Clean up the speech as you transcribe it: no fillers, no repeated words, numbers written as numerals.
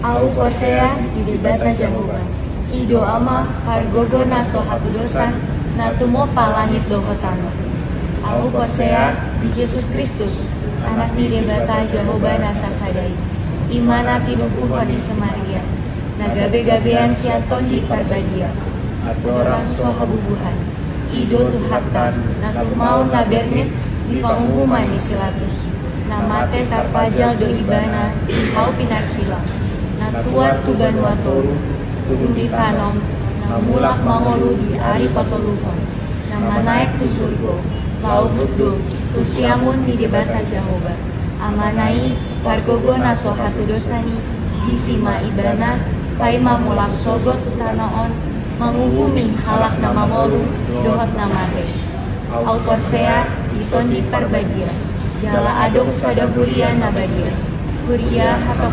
Au Korsea di debata Jehovah. Ido ama kargogo naso hatu dosa na tumo palangit dohotano. Au Korsea di Yesus Kristus anak di debata Jehovah nasa sadai. Imana tinubuhon di Samaria. Nagabe-gabean sianton di Parbadia. Dorang sohabubuhan. Ido tuhatan na tumau na bernit di pangumuman di Silatus. Namate tarpajal do ibana kau pinarsilang. Natuat tuban watoru turun di tanom namulak mangolu di ari patoluhon namanaek tu surgo lau buddo tu siamun di debata Jehovah amanai kargogo naso hatu dosani disima ibana paima mulak sogo tu tanaon manguhumi halak nama molu dohot namate Autorsea diton di Parbadia jala adong sada huria nabadia huria atau